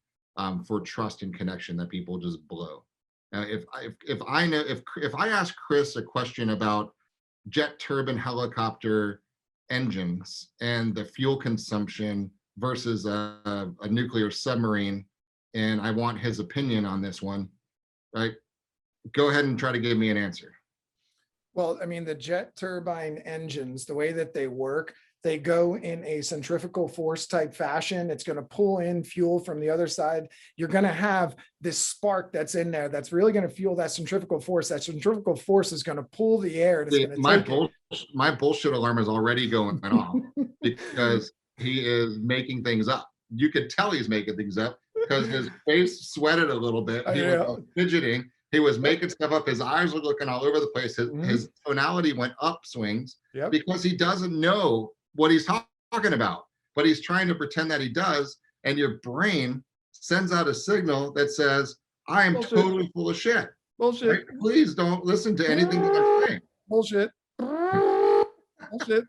for trust and connection that people just blow. Now, if I ask Chris a question about jet turbine helicopter engines and the fuel consumption versus a nuclear submarine, and I want his opinion on this one, right? Go ahead and try to give me an answer. Well, I mean, the jet turbine engines, the way that they work, they go in a centrifugal force type fashion. It's going to pull in fuel from the other side. You're going to have this spark that's in there that's really going to fuel that centrifugal force. That centrifugal force is going to pull the air. And it's going to my bullshit alarm is already going off because he is making things up. You could tell he's making things up because his face sweated a little bit. He was fidgeting. He was making stuff up. His eyes were looking all over the place. His tonality went upswings because he doesn't know what he's talking about, but he's trying to pretend that he does. And your brain sends out a signal that says, I am totally full of shit. Bullshit. Right? Please don't listen to anything that I'm saying. Bullshit. Bullshit.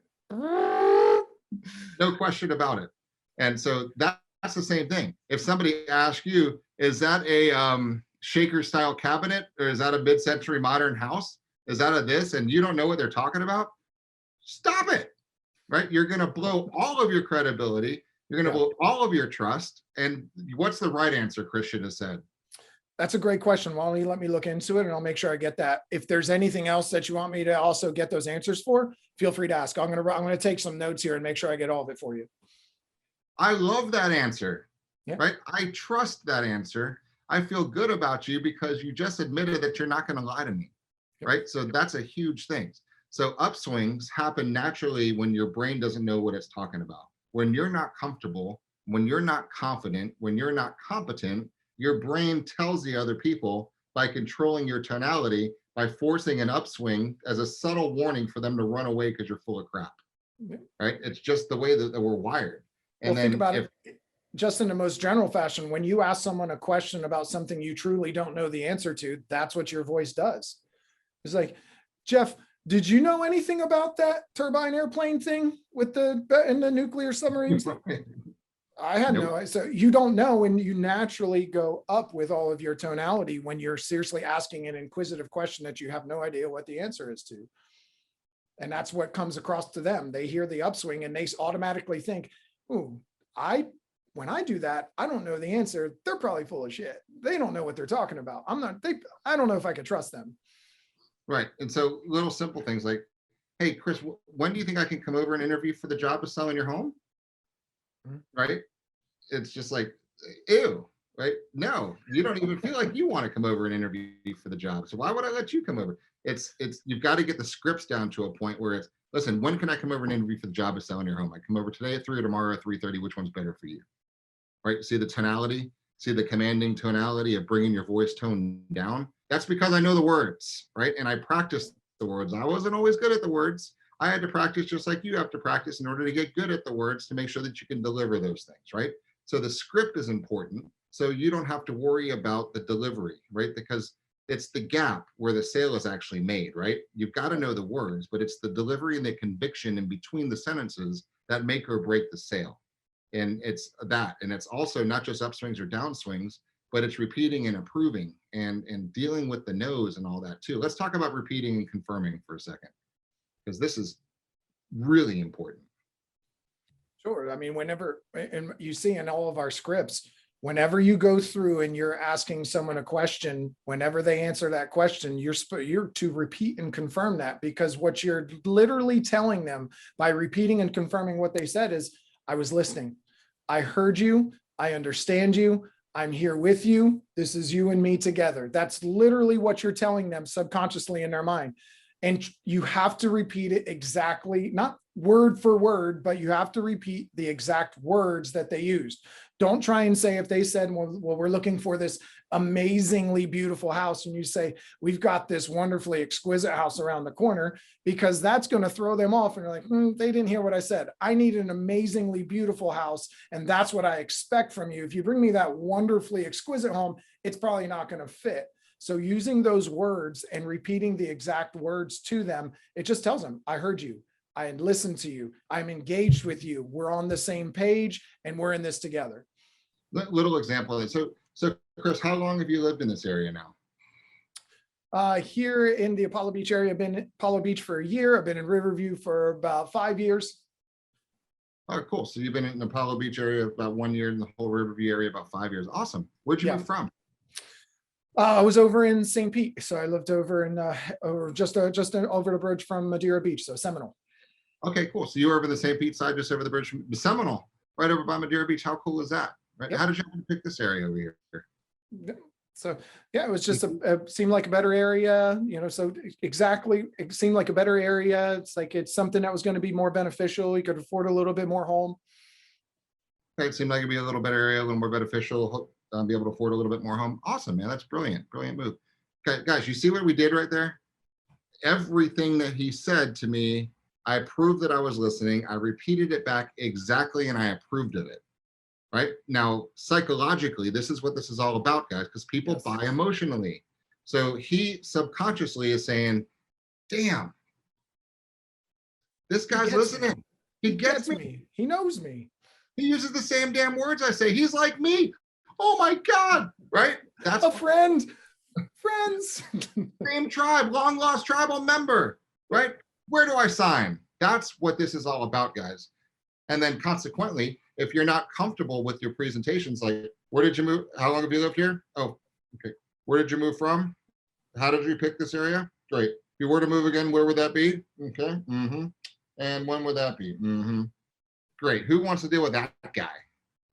No question about it. And so that's the same thing. If somebody asks you, is that a shaker style cabinet, or is that a mid-century modern house? Is that a this? And you don't know what they're talking about? Stop it. Right? You're going to blow all of your credibility. You're going to blow all of your trust. And what's the right answer, Christian has said? That's a great question. Why don't you let me look into it and I'll make sure I get that. If there's anything else that you want me to also get those answers for, feel free to ask. I'm going to take some notes here and make sure I get all of it for you. I love that answer, Yeah. right? I trust that answer. I feel good about you because you just admitted that you're not going to lie to me, Yep. right? So that's a huge thing. So upswings happen naturally when your brain doesn't know what it's talking about. When you're not comfortable, when you're not confident, when you're not competent, your brain tells the other people by controlling your tonality, by forcing an upswing as a subtle warning for them to run away because you're full of crap, Yep. right? It's just the way that we're wired. And Well, think then about if, it just in the most general fashion. When you ask someone a question about something you truly don't know the answer to, that's what your voice does. It's like, Jeff, did you know anything about that turbine airplane thing with the nuclear submarines? I had Nope. no. So you don't know, and you naturally go up with all of your tonality when you're seriously asking an inquisitive question that you have no idea what the answer is to. And that's what comes across to them. They hear the upswing and they automatically think, "Ooh, when I do that, I don't know the answer. They're probably full of shit. They don't know what they're talking about. I don't know if I can trust them." right. And so little simple things like, hey, Chris, when do you think I can come over and interview for the job of selling your home? Right? It's just like, ew, right? No, you don't even feel like you want to come over and interview for the job. So why would I let you come over? It's you've got to get the scripts down to a point where it's, listen, when can I come over and interview for the job of selling your home? I come over today at 3 or tomorrow at 3:30. Which one's better for you? Right? See the tonality, see the commanding tonality of bringing your voice tone down. That's because I know the words, right? And I practice the words. I wasn't always good at the words. I had to practice just like you have to practice in order to get good at the words to make sure that you can deliver those things, right? So the script is important. So you don't have to worry about the delivery, right? Because it's the gap where the sale is actually made, right? You've got to know the words, but it's the delivery and the conviction in between the sentences that make or break the sale. And it's that. And it's also not just upswings or downswings, but it's repeating and approving and dealing with the no's and all that too. Let's talk about repeating and confirming for a second, because this is really important. Sure. I mean, whenever, and you see in all of our scripts, whenever you go through and you're asking someone a question, whenever they answer that question, you're to repeat and confirm that, because what you're literally telling them by repeating and confirming what they said is, I was listening. I heard you. I understand you. I'm here with you. This is you and me together. That's literally what you're telling them subconsciously in their mind. And you have to repeat it exactly, not word for word, but you have to repeat the exact words that they used. Don't try and say, if they said, well, we're looking for this amazingly beautiful house, and you say, we've got this wonderfully exquisite house around the corner, because that's going to throw them off. And they're like, they didn't hear what I said. I need an amazingly beautiful house, and that's what I expect from you. If you bring me that wonderfully exquisite home, it's probably not going to fit. So using those words and repeating the exact words to them, it just tells them, I heard you. I listened to you. I'm engaged with you. We're on the same page and we're in this together. Little example. So Chris, how long have you lived in this area now? Here in the Apollo Beach area, I've been in Apollo Beach for a year. I've been in Riverview for about 5 years. Oh, cool. So you've been in the Apollo Beach area about 1 year, in the whole Riverview area about 5 years. Awesome. Where'd you move from? I was over in St. Pete. So I lived over in just over the bridge from Madeira Beach. So Seminole. Okay, cool. So you were over the St. Pete side, just over the bridge from the Seminole, right over by Madeira Beach. How cool is that? Right? Yep. How did you pick this area over here? So yeah, it was just seemed like a better area, so exactly, it seemed like a better area. It's like, it's something that was going to be more beneficial. You could afford a little bit more home. It seemed like it'd be a little better area, a little more beneficial, be able to afford a little bit more home. Awesome, man. That's brilliant. Brilliant move. Okay, guys, you see what we did right there? Everything that he said to me, I approved that I was listening. I repeated it back exactly, and I approved of it. Right now, psychologically, this is what this is all about, guys, because people buy emotionally. So he subconsciously is saying, damn, this guy's listening. He gets me. He knows me. He uses the same damn words I say. He's like me. Oh my God. Right? That's a friend. Friends. Same tribe, long lost tribal member. Right? Where do I sign? That's what this is all about, guys. And then consequently, if you're not comfortable with your presentations, like, where did you move? How long have you lived here? Oh, okay. Where did you move from? How did you pick this area? Great. If you were to move again, where would that be? Okay. And when would that be? Great. Who wants to deal with that guy?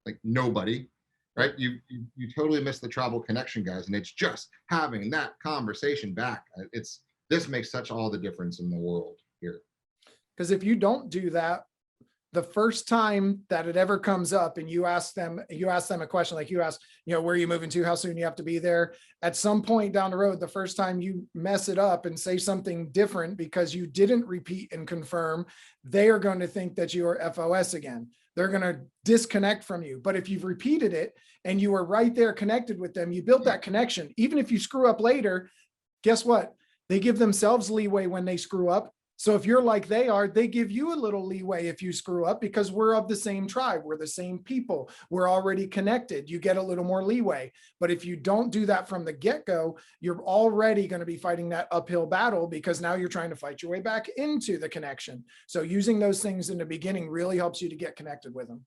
Like nobody, right? You totally miss the tribal connection, guys. And it's just having that conversation back. This makes such all the difference in the world here. Because if you don't do that, the first time that it ever comes up and you ask them a question, like you ask, where are you moving to? How soon you have to be there? At some point down the road, the first time you mess it up and say something different because you didn't repeat and confirm, they are going to think that you are FOS again. They're going to disconnect from you. But if you've repeated it and you were right there connected with them, you built that connection. Even if you screw up later, guess what? They give themselves leeway when they screw up. So if you're like they are, they give you a little leeway if you screw up, because we're of the same tribe. We're the same people. We're already connected. You get a little more leeway. But if you don't do that from the get-go, you're already going to be fighting that uphill battle, because now you're trying to fight your way back into the connection. So using those things in the beginning really helps you to get connected with them.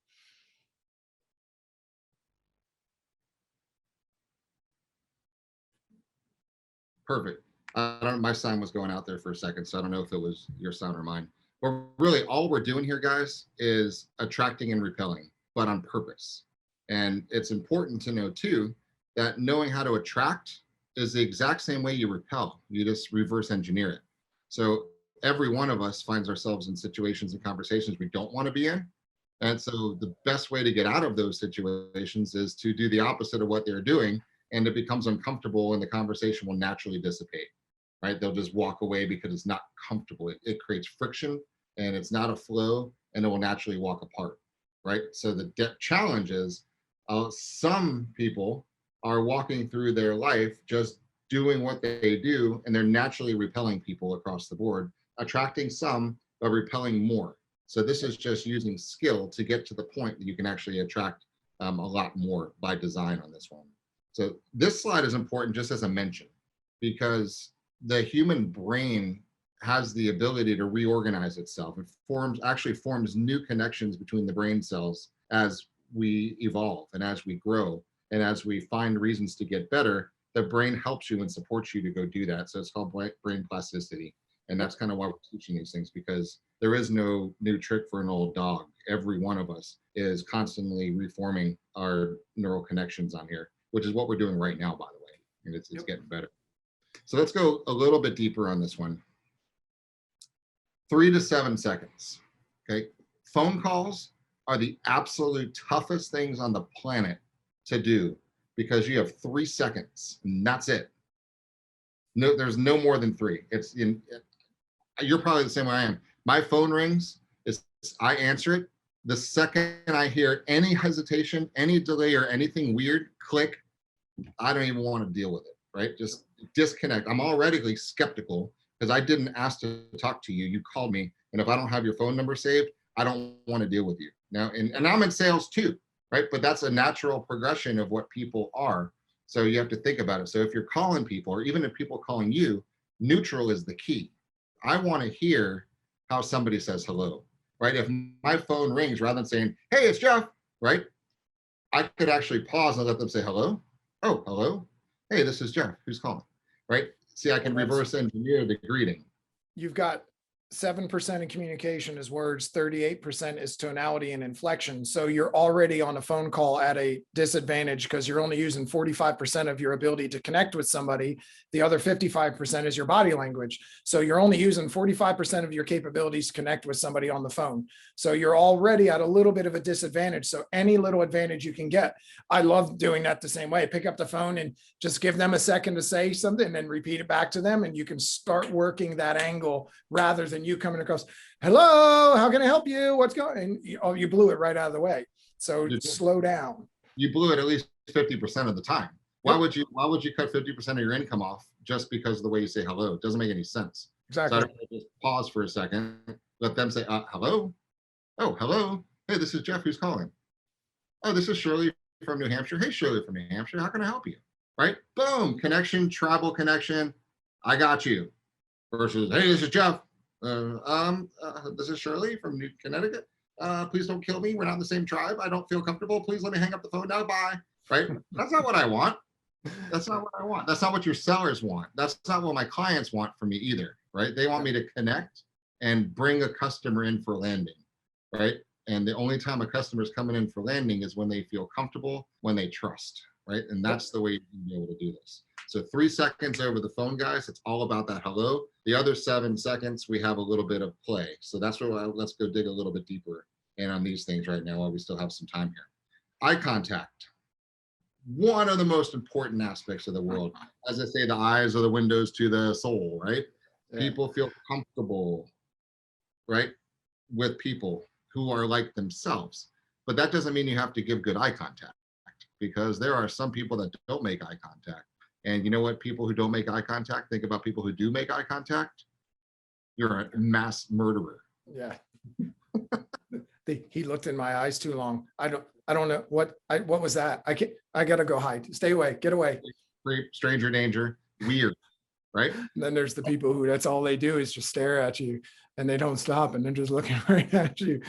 Perfect. I don't know, my sign was going out there for a second, so I don't know if it was your sound or mine. But really, all we're doing here, guys, is attracting and repelling, but on purpose. And it's important to know, too, that knowing how to attract is the exact same way you repel. You just reverse engineer it. So every one of us finds ourselves in situations and conversations we don't want to be in. And so the best way to get out of those situations is to do the opposite of what they're doing, and it becomes uncomfortable and the conversation will naturally dissipate, right? They'll just walk away because it's not comfortable. It creates friction and it's not a flow, and it will naturally walk apart, right? So the challenge is some people are walking through their life just doing what they do, and they're naturally repelling people across the board, attracting some, but repelling more. So this is just using skill to get to the point that you can actually attract a lot more by design on this one. So this slide is important just as a mention, because the human brain has the ability to reorganize itself. It actually forms new connections between the brain cells as we evolve and as we grow and as we find reasons to get better. The brain helps you and supports you to go do that. So it's called brain plasticity. And that's kind of why we're teaching these things, because there is no new trick for an old dog. Every one of us is constantly reforming our neural connections on here, which is what we're doing right now, by the way, and it's getting better. So let's go a little bit deeper on this one. 3 to 7 seconds, okay? Phone calls are the absolute toughest things on the planet to do, because you have 3 seconds and that's it. No, there's no more than 3. You're probably the same way I am. My phone rings, I answer it. The second I hear any hesitation, any delay, or anything weird, click, I don't even want to deal with it, right? Just disconnect. I'm already skeptical because I didn't ask to talk to you. You called me. And if I don't have your phone number saved, I don't want to deal with you. Now, and I'm in sales too, right? But that's a natural progression of what people are. So you have to think about it. So if you're calling people, or even if people calling you, neutral is the key. I want to hear how somebody says hello, right? If my phone rings, rather than saying, hey, it's Jeff, right? I could actually pause and let them say hello. Oh, hello. Hey, this is Jeff. Who's calling? Right? See, I can reverse engineer the greeting. You've got 7% in communication is words, 38% is tonality and inflection. So you're already on a phone call at a disadvantage, because you're only using 45% of your ability to connect with somebody. The other 55% is your body language. So you're only using 45% of your capabilities to connect with somebody on the phone. So you're already at a little bit of a disadvantage. So any little advantage you can get. I love doing that the same way. Pick up the phone and just give them a second to say something and then repeat it back to them. And you can start working that angle rather than you coming across, hello, how can I help you? What's going on? You blew it right out of the way. So slow down. You blew it at least 50% of the time. Why would you cut 50% of your income off just because of the way you say hello? It doesn't make any sense. Exactly. So I just pause for a second, let them say, hello. Oh, hello. Hey, this is Jeff. Who's calling? Oh, this is Shirley from New Hampshire. Hey, Shirley from New Hampshire. How can I help you? Right? Boom. Connection, travel connection. I got you. Versus, hey, this is Jeff. This is Shirley from New Connecticut. Please don't kill me. We're not in the same tribe. I don't feel comfortable. Please let me hang up the phone now. Bye. Right? That's not what I want. That's not what I want. That's not what your sellers want. That's not what my clients want from me either. Right? They want me to connect and bring a customer in for landing. Right? And the only time a customer is coming in for landing is when they feel comfortable, when they trust, right? And that's the way you can be able to do this. So 3 seconds over the phone, guys. It's all about that hello. The other 7 seconds, we have a little bit of play. So that's where let's go dig a little bit deeper in on these things right now while we still have some time here. Eye contact. One of the most important aspects of the world. As I say, the eyes are the windows to the soul, right? Yeah. People feel comfortable, right, with people who are like themselves. But that doesn't mean you have to give good eye contact, because there are some people that don't make eye contact. And you know what? People who don't make eye contact, think about people who do make eye contact. You're a mass murderer. Yeah. He looked in my eyes too long. I don't know what was that? I gotta go hide. Stay away, get away. Stranger danger, weird, right? And then there's the people who that's all they do is just stare at you and they don't stop and they're just looking right at you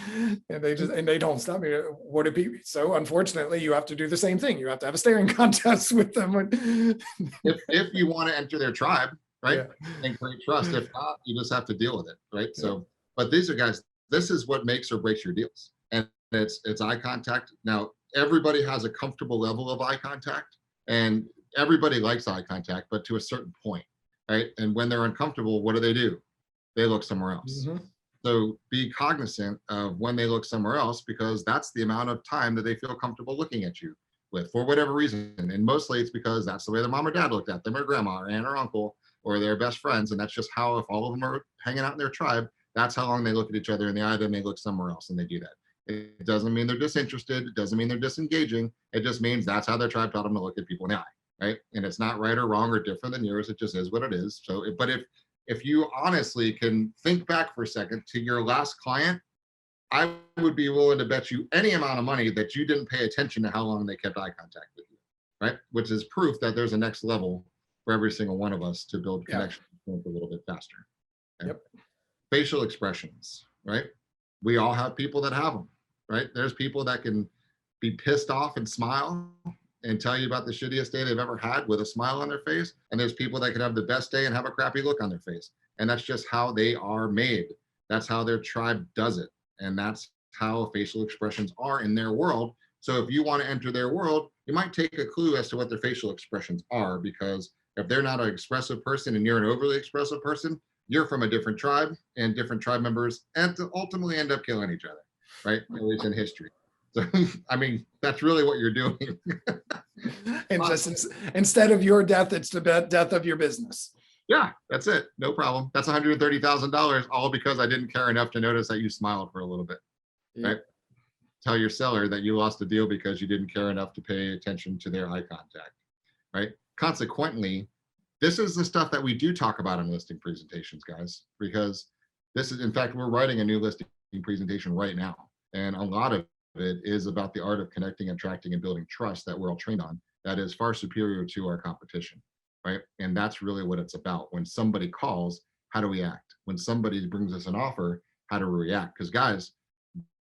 and they don't stop. What do people? So unfortunately, you have to do the same thing. You have to have a staring contest with them. If you want to enter their tribe, right, Yeah. and create trust. If not, you just have to deal with it, right? So, but these are guys. This is what makes or breaks your deals, and it's eye contact. Now, everybody has a comfortable level of eye contact, and everybody likes eye contact, but to a certain point, right? And when they're uncomfortable, what do? They look somewhere else. Mhm. So be cognizant of when they look somewhere else, because that's the amount of time that they feel comfortable looking at you with, for whatever reason. And mostly it's because that's the way their mom or dad looked at them, or grandma or aunt or uncle, or their best friends. And that's just how, if all of them are hanging out in their tribe, that's how long they look at each other in the eye. Then they look somewhere else and they do that. It doesn't mean they're disinterested. It doesn't mean they're disengaging. It just means that's how their tribe taught them to look at people in the eye, right? And it's not right or wrong or different than yours. It just is what it is. So, but if you honestly can think back for a second to your last client, I would be willing to bet you any amount of money that you didn't pay attention to how long they kept eye contact with you, right? Which is proof that there's a next level for every single one of us to build connection a little bit faster. Okay? Yep. Facial expressions, right? We all have people that have them, right? There's people that can be pissed off and smile and tell you about the shittiest day they've ever had with a smile on their face. And there's people that can have the best day and have a crappy look on their face. And that's just how they are made. That's how their tribe does it. And that's how facial expressions are in their world. So if you want to enter their world, you might take a clue as to what their facial expressions are, because if they're not an expressive person and you're an overly expressive person, you're from a different tribe, and different tribe members and to ultimately end up killing each other, right? At least in history. So, I mean, that's really what you're doing. And just instead of your death, it's the death of your business. Yeah, that's it. No problem. That's $130,000, all because I didn't care enough to notice that you smiled for a little bit, right? Tell your seller that you lost a deal because you didn't care enough to pay attention to their eye contact, right? Consequently, this is the stuff that we do talk about in listing presentations, guys, because this is, in fact, we're writing a new listing presentation right now. And a lot of it is about the art of connecting, attracting, and building trust that we're all trained on, that is far superior to our competition, right? And that's really what it's about. When somebody calls, how do we act? When somebody brings us an offer, how do we react? Because guys,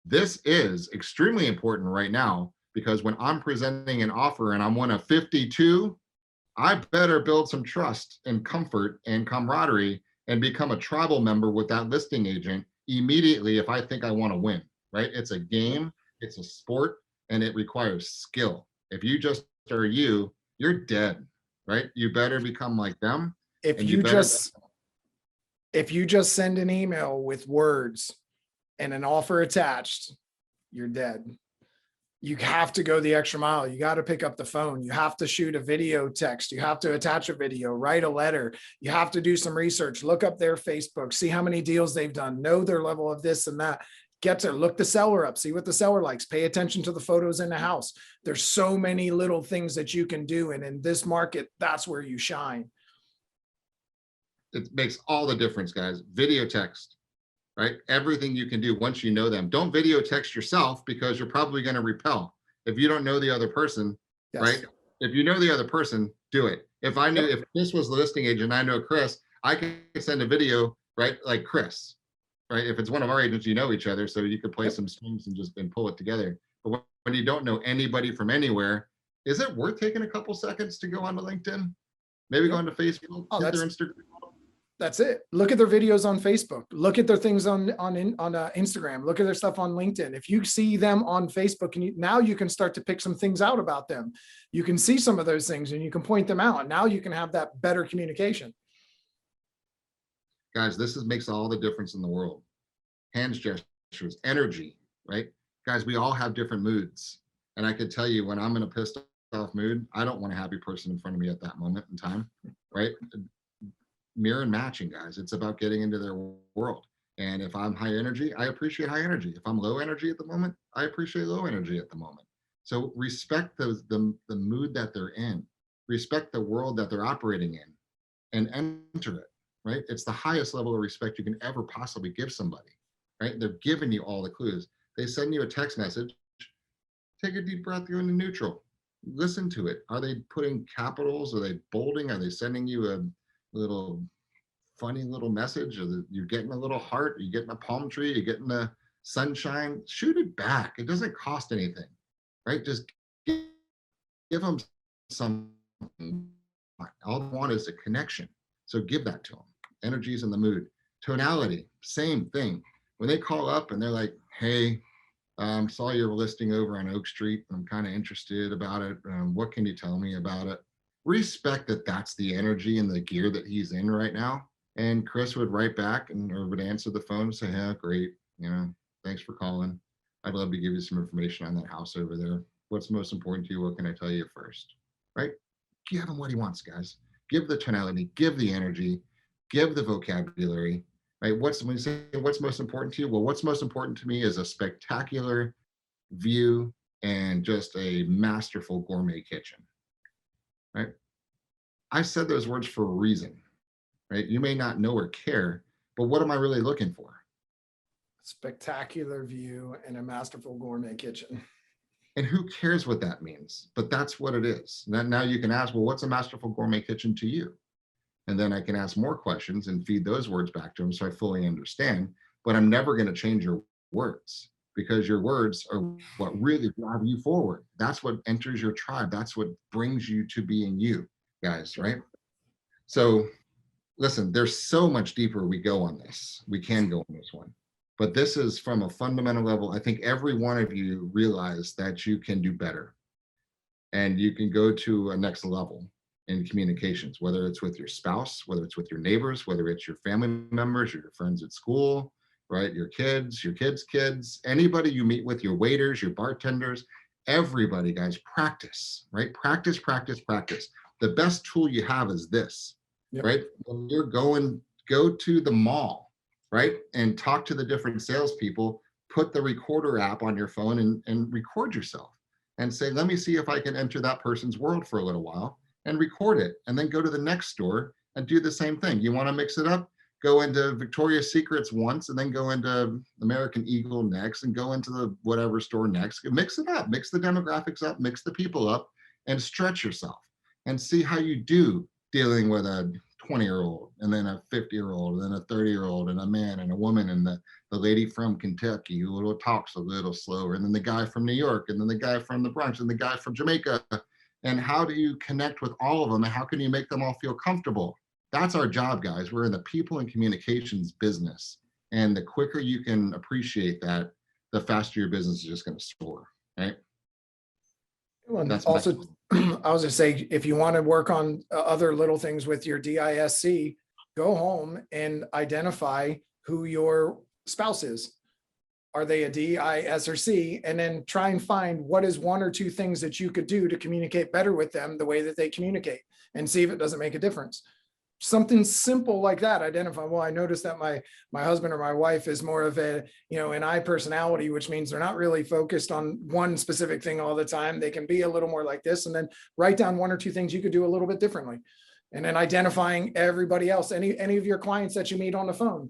this is extremely important right now, because when I'm presenting an offer and I'm one of 52, I better build some trust and comfort and camaraderie and become a tribal member with that listing agent immediately if I think I want to win, right? It's a game, it's a sport, and it requires skill. If you just are you're dead, right? You better become like them. If you just send an email with words and an offer attached, you're dead. You have to go the extra mile. You got to pick up the phone. You have to shoot a video text. You have to attach a video, write a letter. You have to do some research, look up their Facebook, see how many deals they've done, know their level of this and that. Get to look the seller up, see what the seller likes, pay attention to the photos in the house. There's so many little things that you can do. And in this market, that's where you shine. It makes all the difference, guys. Video text, right? Everything you can do once you know them. Don't video text yourself, because you're probably going to repel if you don't know the other person, Yes. right? If you know the other person, do it. If I knew, if this was the listing agent, I know Chris, I can send a video, right? Like Chris, right? If it's one of our agents, you know each other, so you could play some strings and pull it together. But when you don't know anybody from anywhere, is it worth taking a couple seconds to go onto LinkedIn? Maybe go onto Facebook, hit their Instagram. That's it. Look at their videos on Facebook. Look at their things on Instagram. Look at their stuff on LinkedIn. If you see them on Facebook, and now you can start to pick some things out about them. You can see some of those things and you can point them out. Now you can have that better communication. Guys, makes all the difference in the world. Hands gestures, energy, right? Guys, we all have different moods. And I could tell you when I'm in a pissed off mood, I don't want a happy person in front of me at that moment in time, right? Mirror and matching, guys. It's about getting into their world. And if I'm high energy, I appreciate high energy. If I'm low energy at the moment, I appreciate low energy at the moment. So respect the mood that they're in, respect the world that they're operating in, and enter it, right? It's the highest level of respect you can ever possibly give somebody, right? They're giving you all the clues. They send you a text message, take a deep breath, go into neutral. Listen to it. Are they putting capitals? Are they bolding? Are they sending you a little funny little message? Or you're getting a little heart? You're getting a palm tree? You're getting the sunshine? Shoot it back. It doesn't cost anything, right? Just give them something. All they want is a connection. So give that to them. Energies in the mood. Tonality, same thing. When they call up and they're like, hey, saw your listing over on Oak Street. I'm kind of interested about it. What can you tell me about it? Respect that that's the energy and the gear that he's in right now. And Chris would write back or would answer the phone and say, yeah, great. Thanks for calling. I'd love to give you some information on that house over there. What's most important to you? What can I tell you first? Right? Give him what he wants, guys. Give the tonality, give the energy, give the vocabulary. Right? When you say what's most important to you? Well, what's most important to me is a spectacular view and just a masterful gourmet kitchen. Right? I said those words for a reason. Right? You may not know or care, but what am I really looking for? Spectacular view and a masterful gourmet kitchen. And who cares what that means? But that's what it is. Now you can ask, well, what's a masterful gourmet kitchen to you? And then I can ask more questions and feed those words back to them so I fully understand. But I'm never going to change your words, because your words are what really drive you forward. That's what enters your tribe. That's what brings you to being you, guys, right? So listen, there's so much deeper we go on this. We can go on this one. But this is from a fundamental level. I think every one of you realize that you can do better. And you can go to a next level in communications, whether it's with your spouse, whether it's with your neighbors, whether it's your family members, your friends at school, right? Your kids' kids, anybody you meet with, your waiters, your bartenders, everybody, guys, practice, right? Practice, practice, practice. The best tool you have is this, right? When you're go to the mall, right? And talk to the different salespeople, put the recorder app on your phone and record yourself and say, let me see if I can enter that person's world for a little while and record it. And then go to the next store and do the same thing. You want to mix it up? Go into Victoria's Secrets once and then go into American Eagle next and go into the whatever store next. Mix it up, mix the demographics up, mix the people up and stretch yourself and see how you do dealing with a 20-year-old and then a 50-year-old and then a 30-year-old and a man and a woman and the lady from Kentucky who talks a little slower and then the guy from New York and then the guy from the Bronx and the guy from Jamaica. And how do you connect with all of them and how can you make them all feel comfortable? That's our job, guys. We're in the people and communications business. And the quicker you can appreciate that, the faster your business is just going to soar, right? Well, that's also, I was gonna say, if you want to work on other little things with your DISC, go home and identify who your spouse is. Are they a D, I, S, or C? And then try and find what is one or two things that you could do to communicate better with them the way that they communicate and see if it doesn't make a difference. Something simple like that. Identify, well, I noticed that my husband or my wife is more of a, an I personality, which means they're not really focused on one specific thing all the time. They can be a little more like this, and then write down one or two things you could do a little bit differently. And then identifying everybody else, any of your clients that you meet on the phone.